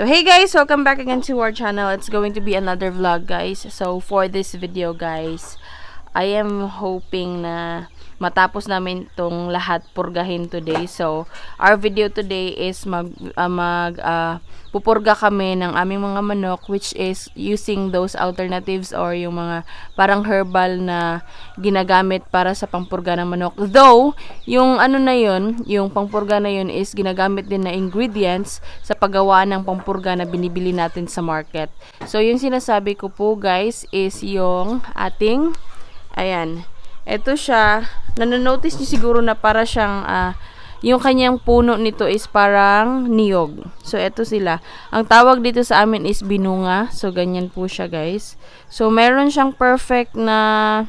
So hey guys, welcome back again to our channel. It's going to be another vlog guys. So for this video guys, I am hoping na matapos namin itong lahat purgahin today. So our video today is pupurga kami ng aming mga manok, which is using those alternatives or yung mga parang herbal na ginagamit para sa pangpurga ng manok. Though, yung ano na yun, yung pangpurga na yun is ginagamit din na ingredients sa paggawa ng pangpurga na binibili natin sa market. So yung sinasabi ko po guys is yung ating, ayan, ito siya, nanonotice niyo siguro na para siyang yung kanyang puno nito is parang niyog. So, eto sila. Ang tawag dito sa amin is binunga. So, ganyan po siya, guys. So, meron siyang perfect na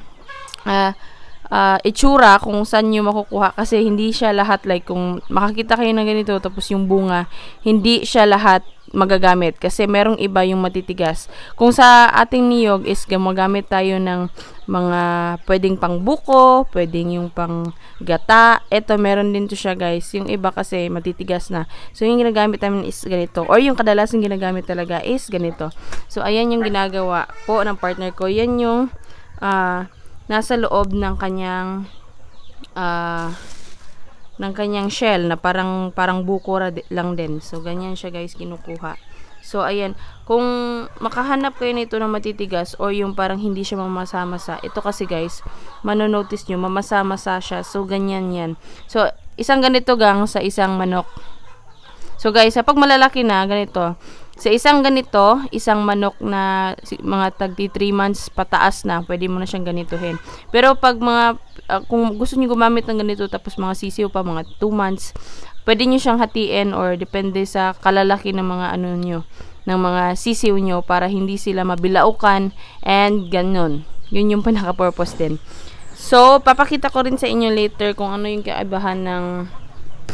itsura kung saan nyo makukuha. Kasi, hindi siya lahat like kung makakita kayo ng ganito tapos yung bunga, hindi siya lahat magagamit. Kasi, merong iba yung matitigas. Kung sa ating niyog is gumagamit tayo ng mga pwedeng pang buko, pwedeng yung pang gata. Ito, meron din to siya guys. Yung iba kasi matitigas na. So, yung ginagamit namin is ganito. Or yung kadalasan ginagamit talaga is ganito. So, ayan yung ginagawa po ng partner ko. Yan yung nasa loob ng kanyang shell na parang buko lang din. So, ganyan siya guys kinukuha. So, ayan. Kung makahanap kayo nito na matitigas o yung parang hindi siya mamasa-masa, ito kasi guys, manonotice nyo, mamasa-masa siya. So, ganyan yan. So, isang ganito gang sa isang manok. So, guys, pag malalaki na, ganito. Sa isang ganito, isang manok na mga tagti 3 months pataas na, pwede mo na siyang ganituhin. Pero pag kung gusto niyo gumamit ng ganito, tapos mga sisiw pa, mga 2 months, pwede niyo siyang hatiin or depende sa kalalaki ng mga ano niyo, ng mga sisiw nyo para hindi sila mabilaukan and ganun. Yun yung pinaka-purpose din. So, papakita ko rin sa inyo later kung ano yung kaibahan ng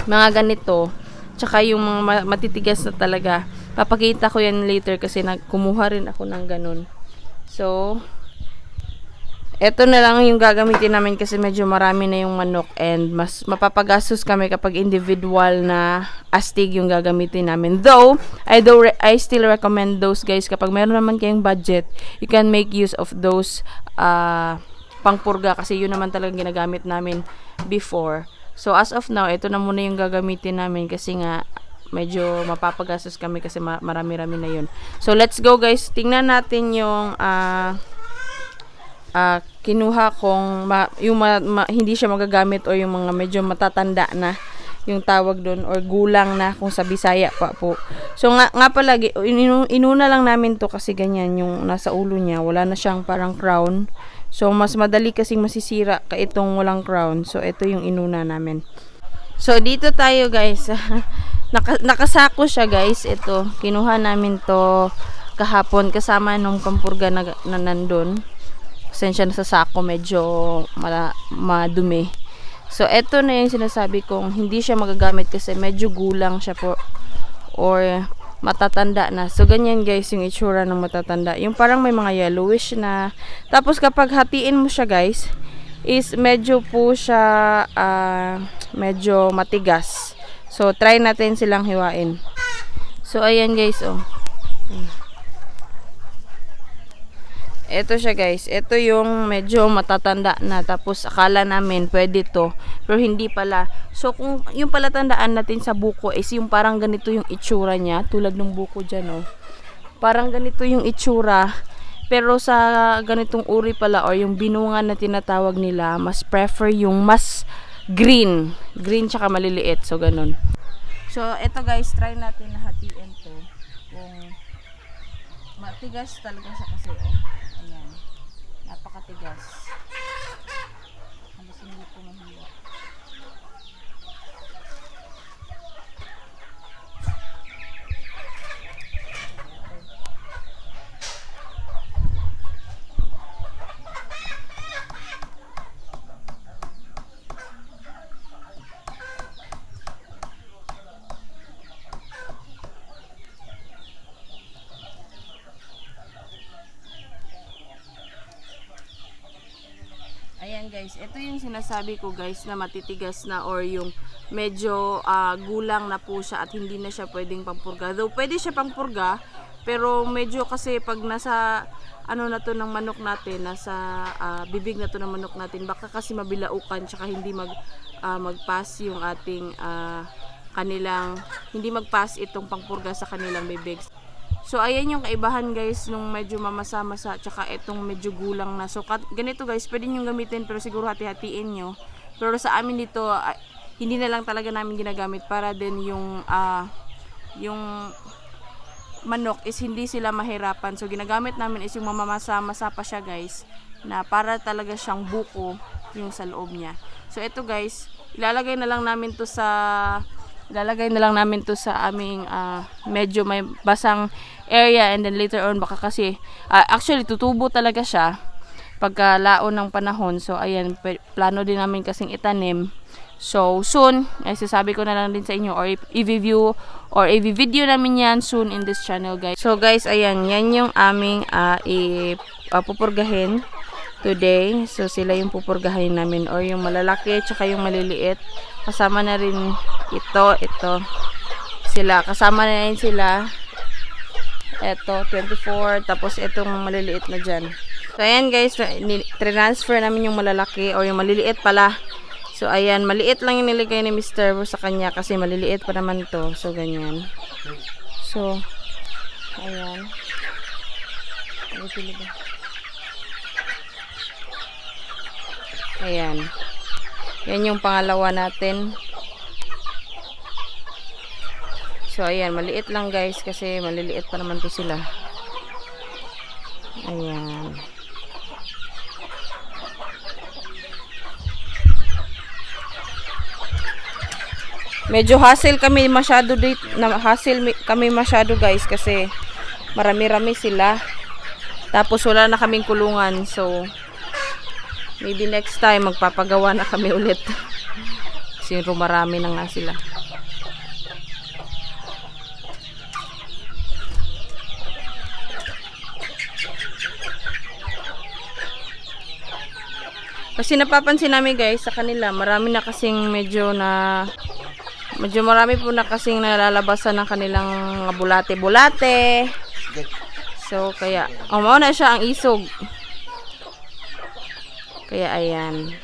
mga ganito tsaka yung mga matitigas na talaga. Papakita ko yan later kasi kumuha rin ako ng ganun. So, eto na lang yung gagamitin namin kasi medyo marami na yung manok and mas mapapagastos kami kapag individual na astig yung gagamitin namin. Though, I still recommend those guys kapag meron naman kayong budget, you can make use of those pangpurga kasi yun naman talagang ginagamit namin before. So, as of now, ito na muna yung gagamitin namin kasi nga medyo mapapagastos kami kasi marami-rami na yun. So, let's go guys. Tingnan natin yung kinuha kong hindi siya magagamit o yung mga medyo matatanda na yung tawag doon or gulang na kung sa Bisaya pa po. So nga pala inuna lang namin to kasi ganyan yung nasa ulo niya, wala na siyang parang crown. So mas madali kasing masisira ka itong walang crown. So ito yung inuna namin. So dito tayo guys. Nakasako siya guys. Ito, kinuha namin to kahapon kasama nung pampurga na nandun. Pasensya na sa sako, medyo madumi. So, eto na yung sinasabi kong hindi siya magagamit kasi medyo gulang siya po or matatanda na. So, ganyan guys yung itsura ng matatanda. Yung parang may mga yellowish na. Tapos, kapag hatiin mo siya guys, is medyo po siya medyo matigas. So, try natin silang hiwain. So, ayan guys, oh. Ito siya guys, ito yung medyo matatanda na tapos akala namin pwede to pero hindi pala. So kung yung palatandaan natin sa buko is yung parang ganito yung itsura niya, tulad ng buko dyan oh. Parang ganito yung itsura pero sa ganitong uri pala or yung binunga na tinatawag nila, mas prefer yung mas green tsaka maliliit, so ganun. So ito guys, try natin na hatiin to kung matigas talaga siya kasi oh. Napakatigas. Halos hindi po mahilo. Ayan guys, ito yung sinasabi ko guys na matitigas na or yung medyo gulang na po siya at hindi na siya pwedeng pampurga. Though pwede siya pampurga, pero medyo kasi pag nasa ano na to ng manok natin, nasa bibig na to ng manok natin, baka kasi mabilaukan tsaka hindi mag-pass yung ating hindi mag-pass itong pampurga sa kanilang bibig. So ayan yung kaibahan guys nung medyo mamasa-masa tsaka itong medyo gulang na. So ganito guys, pwede nyo gamitin pero siguro hati-hatiin nyo. Pero sa amin dito, hindi na lang talaga namin ginagamit para din yung manok is hindi sila mahirapan. So ginamit namin is yung mamamasa-masa pa siya guys, na para talaga siyang buko yung sa loob niya. So ito guys, ilalagay na lang namin to sa aming medyo may basang area, and then later on baka kasi actually tutubo talaga siya pagkalaon ng panahon. So ayan, plano din namin kasing itanim. So soon, ay sasabi ko na lang din sa inyo, or i-review or i-video namin yan soon in this channel guys. So guys, ayan, yan yung aming pupurgahin today. So sila yung pupurgahin namin, or yung malalaki tsaka yung maliliit. Kasama na rin ito sila, kasama na rin sila. Ito 24, tapos itong maliliit na dyan. So ayan guys, transfer namin yung malalaki, or yung maliliit pala. So ayan, maliit lang yung niligay ni Mr. sa kanya kasi maliliit pa naman to. So ganyan. So ayan. Ayan. Yan yung pangalawa natin. So ayan, maliit lang guys kasi maliliit pa naman to sila. Ayan. Medyo hassle kami masyado guys kasi marami-rami sila. Tapos wala na kaming kulungan. So maybe next time magpapagawa na kami ulit. Kasi marami na nga sila. Kasi napapansin namin guys sa kanila, marami na kasing medyo marami po na kasing nalalabasan ng kanilang mga bulate-bulate. So kaya mao na siya ang isog. Kaya ayan.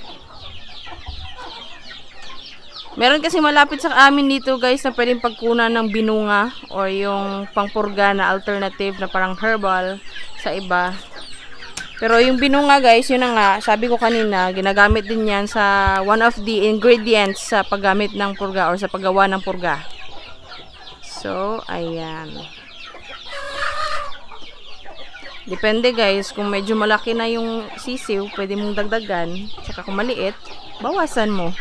Meron kasi malapit sa amin dito guys na pwedeng pagkunan ng binunga or yung pangpurga na alternative na parang herbal sa iba. Pero yung binunga guys, yun na nga, sabi ko kanina, ginagamit din yan sa one of the ingredients sa paggamit ng purga or sa paggawa ng purga. So, ayan. Depende guys, kung medyo malaki na yung sisiw, pwede mong dagdagan. Saka kung maliit, bawasan mo.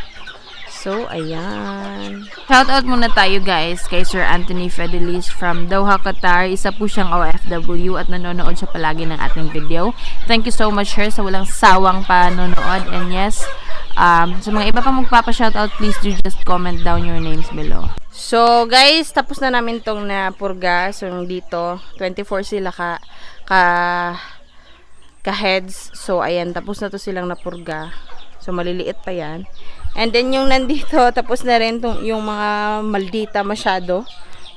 So, ayan. Shoutout muna tayo guys kay Sir Anthony Fedelis from Doha, Qatar. Isa po siyang OFW at nanonood siya palagi ng ating video. Thank you so much sir sa walang sawang panonood. And yes, sa mga iba pa magpapa-shoutout, please do just comment down your names below. So guys, tapos na namin tong na purga. So dito, 24 sila ka-heads. So ayan, tapos na to silang napurga. So maliliit pa yan. And then yung nandito, tapos na rin yung mga maldita masyado.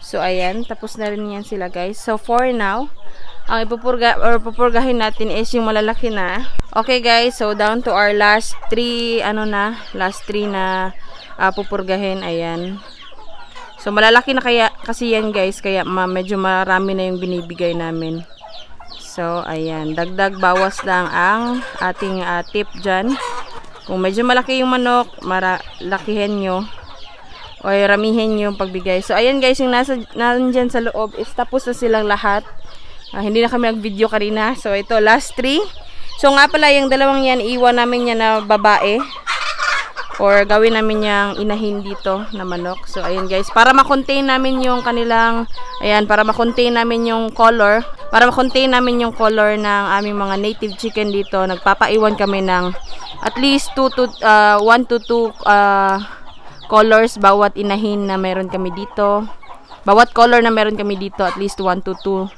So ayan, tapos na rin yan sila guys. So for now, ang pupurgahin natin is yung malalaki na. Okay guys, so down to our last 3 na pupurgahin. Ayan. So malalaki na kasi yan guys, kaya medyo marami na yung binibigay namin. So ayan, dagdag bawas lang ang ating tip dyan. Kung medyo malaki yung manok, lakihin nyo o ramihin nyo yung pagbigay. So ayan guys, yung nandyan sa loob is tapos na silang lahat. Hindi na kami nag-video kanina. So ito, last 3. So nga pala, yung dalawang yan, iwan namin yan na babae. Or gawin namin yung inahin dito na manok. So ayan guys, para ma-contain namin yung kanilang, para ma-contain namin yung color. Para ma-contain namin yung color ng aming mga native chicken dito, nagpapaiwan kami ng at least 1 to 2 colors bawat inahin na meron kami dito. Bawat color na meron kami dito, at least 1 to 2.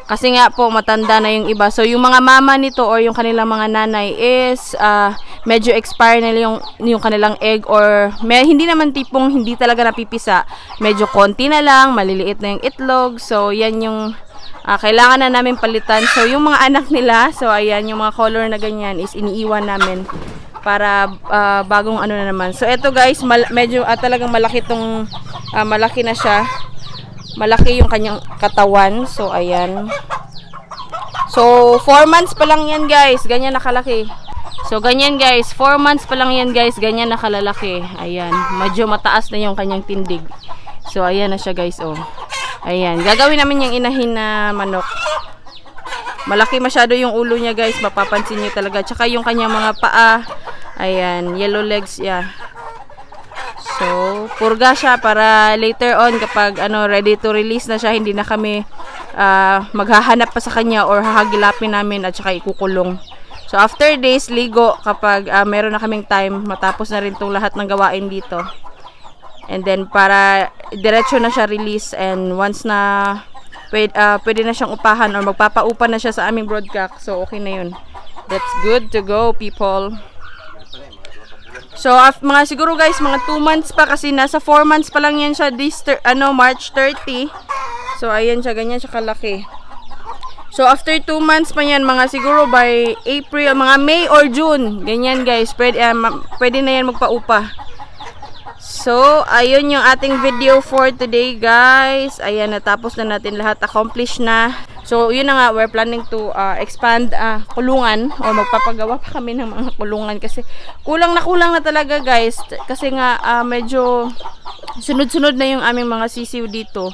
Kasi nga po, matanda na yung iba. So, yung mga mama nito or yung kanilang mga nanay is medyo expire na yung kanilang egg, or hindi naman tipong hindi talaga napipisa. Medyo konti na lang, maliliit na yung itlog. So, yan yung kailangan na namin palitan. So, yung mga anak nila, so ayan, yung mga color na ganyan is iniiwan namin para bagong ano na naman. So, eto guys, medyo talagang malaki tong, malaki na siya. Malaki yung kanyang katawan. So, ayan. So, 4 months pa lang yan guys. Ganyan nakalaki. So, ganyan guys. 4 months pa lang yan guys. Ganyan nakalalaki. Ayan. Medyo mataas na yung kanyang tindig. So, ayan na siya guys. Oh. Ayan. Gagawin namin yung inahin na manok. Malaki masyado yung ulo niya guys. Mapapansin niyo talaga. Tsaka yung kanyang mga paa. Ayan. Yellow legs. Yeah. So, purga siya para later on kapag ready to release na siya, hindi na kami maghahanap pa sa kanya or hahagilapin namin at saka ikukulong. So, after days, ligo kapag meron na kaming time, matapos na rin itong lahat ng gawain dito. And then, para diretso na siya release, and once na pwede na siyang upahan or magpapaupa na siya sa aming broodcock, so okay na yun. That's good to go, people. So, mga siguro guys, mga 2 months pa kasi nasa 4 months pa lang yan siya this March 30. So, ayan siya, ganyan siya kalaki. So, after 2 months pa yan, mga siguro by April, mga May or June, ganyan guys, pwede na yan magpaupa. So, ayun yung ating video for today guys. Ayan, natapos na natin lahat, accomplished na. So, yun na nga, we're planning to expand kulungan, o magpapagawa pa kami ng mga kulungan kasi kulang na talaga guys. Kasi nga, medyo sunod-sunod na yung aming mga sisiw dito.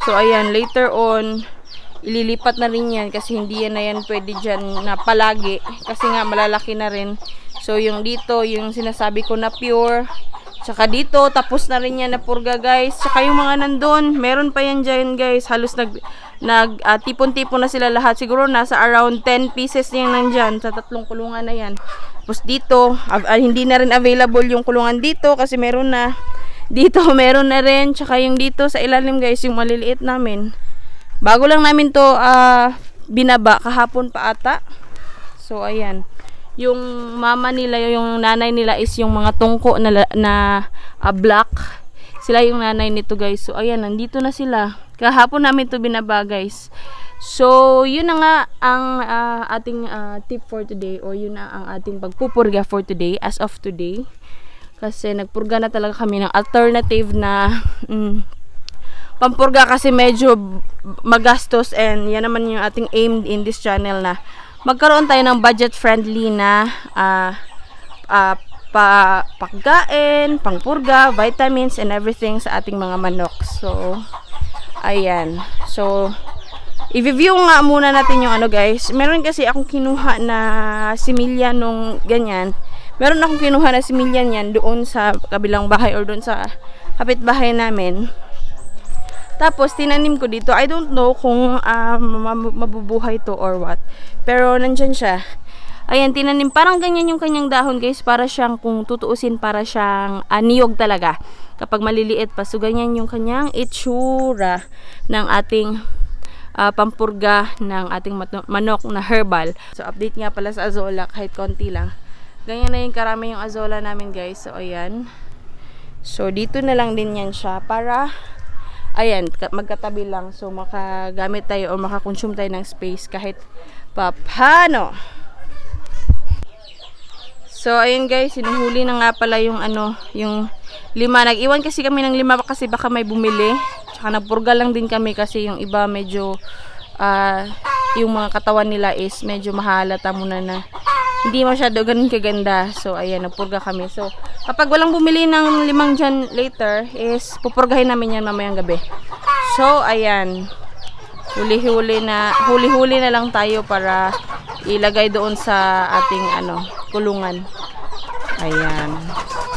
So, ayan, later on, ililipat na rin yan kasi hindi yan na yan pwede dyan na palagi. Kasi nga, malalaki na rin. So, yung dito, yung sinasabi ko na pure. Tsaka dito, tapos na rin yan na purga guys. Tsaka yung mga nandun, meron pa yan dyan guys. Halos tipon-tipon na sila lahat. Siguro nasa around 10 pieces yan nandyan sa 3 kulungan na yan. Tapos dito, hindi na rin available yung kulungan dito kasi meron na. Dito, meron na rin. Tsaka yung dito sa ilalim guys, yung maliliit namin. Bago lang namin to binaba, kahapon pa ata. So, ayan. Yung mama nila, yung nanay nila is yung mga tungko na black. Sila yung nanay nito guys. So, ayan, nandito na sila. Kahapon namin to binaba guys. So, yun na nga ang ating tip for today, o yun na ang ating pagpupurga for today, as of today. Kasi nagpurga na talaga kami ng alternative na pampurga kasi medyo magastos, and yan naman yung ating aim in this channel na magkaroon tayo ng budget friendly na pagkain, pangpurga, vitamins and everything sa ating mga manok. So, ayan. So, i-review nga muna natin yung guys. Meron kasi akong kinuha na similya nung ganyan. Meron akong kinuha na similya niyan doon sa kabilang bahay or doon sa kapitbahay namin. Tapos, tinanim ko dito. I don't know kung mabubuhay to or what. Pero, nandyan siya. Ayan, tinanim. Parang ganyan yung kanyang dahon, guys. Para siyang, kung tutuusin, para siyang niyog talaga. Kapag maliliit pa. So, ganyan yung kanyang itsura ng ating pampurga ng ating manok na herbal. So, update nga pala sa azola, kahit konti lang. Ganyan na yung karami yung azola namin, guys. So, ayan. So, dito na lang din yan siya para... Ayan, magkatabi lang. So, makagamit tayo o makakonsume tayo ng space kahit papano. So, ayan guys, sinuhuli na nga pala yung yung 5. Nag-iwan kasi kami ng 5 kasi baka may bumili. Tsaka nagpurga lang din kami kasi yung iba medyo, yung mga katawan nila is medyo mahalata muna na. Hindi masyado ganun kaganda. So, ayan, nagpurga kami. So, kapag walang bumili ng 5 dyan later, is pupurgahin namin yan mamayang gabi. So, ayan. Huli-huli na lang tayo para ilagay doon sa ating kulungan. Ayan.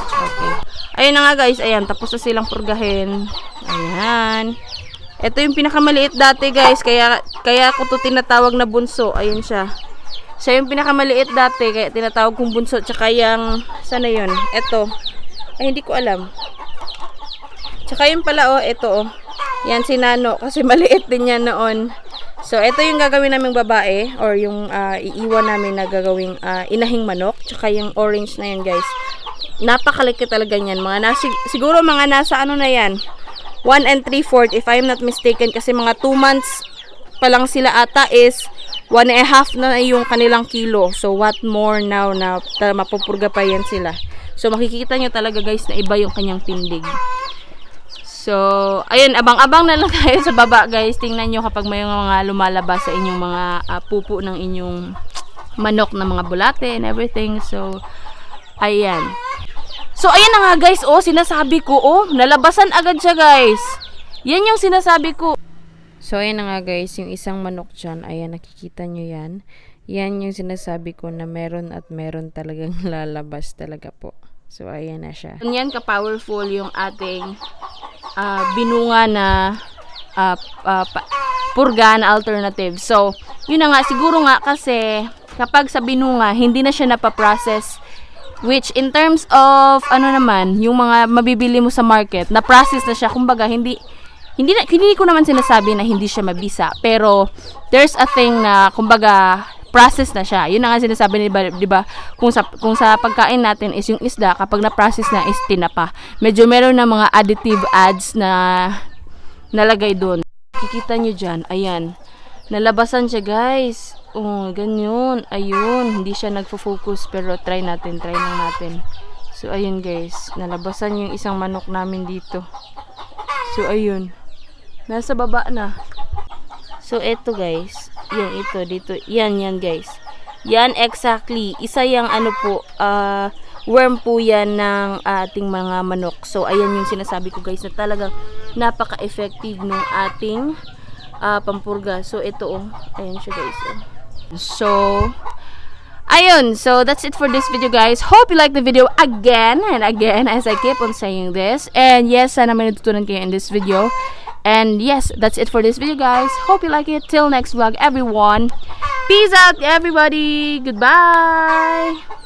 Okay. Ayan na nga guys. Ayan, tapos na silang purgahin. Ayan. Ito yung pinakamaliit dati guys. Kaya ko to tinatawag na bunso. Ayan siya. Siya yung pinakamaliit dati, kaya tinatawag kong bunso. Tsaka yung, sana yun? Ito. Ay, hindi ko alam. Tsaka yung pala, ito, Yan si Nano, kasi maliit din yan noon. So, ito yung gagawin naming babae or yung iiwan namin na gagawing inahing manok. Tsaka yung orange na yan, guys. Napakalaki talaga niyan. Siguro mga nasa ano na yan, 1 3/4 if I'm not mistaken. Kasi mga 2 months pa lang sila ata is 1.5 na yung kanilang kilo. So, what more now na mapupurga pa yan sila. So, makikita nyo talaga, guys, na iba yung kanyang tindig. So, ayun, abang-abang na lang tayo sa baba, guys. Tingnan nyo kapag may mga lumalabas sa inyong mga pupo ng inyong manok na mga bulate and everything. So, ayan. So, ayan na nga, guys. Oh, sinasabi ko, oh, nalabasan agad siya, guys. Yan yung sinasabi ko. So, ayan na nga, guys. Yung isang manok dyan, ayan, nakikita nyo yan. Yan yung sinasabi ko na meron at meron talagang lalabas talaga po. So, ayan na siya. Yan ka-powerful yung ating binunga na purga na alternative. So, yun na nga, siguro nga kasi kapag sa binunga, hindi na siya napaprocess, which in terms of, ano naman, yung mga mabibili mo sa market, na-process na siya, kumbaga, hindi ko naman sinasabi na hindi siya mabisa, pero there's a thing na, kumbaga, process na siya. Yun na nga sinasabi nila, di ba? Kung sa pagkain natin is yung isda, kapag na-process na is tinapa. Medyo meron na mga additive ads na nalagay doon. Kikita nyo dyan, ayan. Nalabasan siya, guys. Oh, ganyan. Ayun, hindi siya nagfo-focus, pero try lang natin. So, ayun, guys. Nalabasan yung isang manok namin dito. So, ayun. Nasa baba na. So, eto, guys. Yung ito, dito. Yan, guys. Yan, exactly. Isa yung ano po, worm po yan ng ating mga manok. So, ayan yung sinasabi ko, guys, na talagang napaka-effective ng ating pampurga. So, ito, oh. Ayan siya, guys. Oh. So, ayun. So, that's it for this video, guys. Hope you like the video again and again as I keep on saying this. And yes, sana may natutunan kayo in this video. And yes, that's it for this video, guys. Hope you like it. Till next vlog, everyone. Peace out, everybody. Goodbye.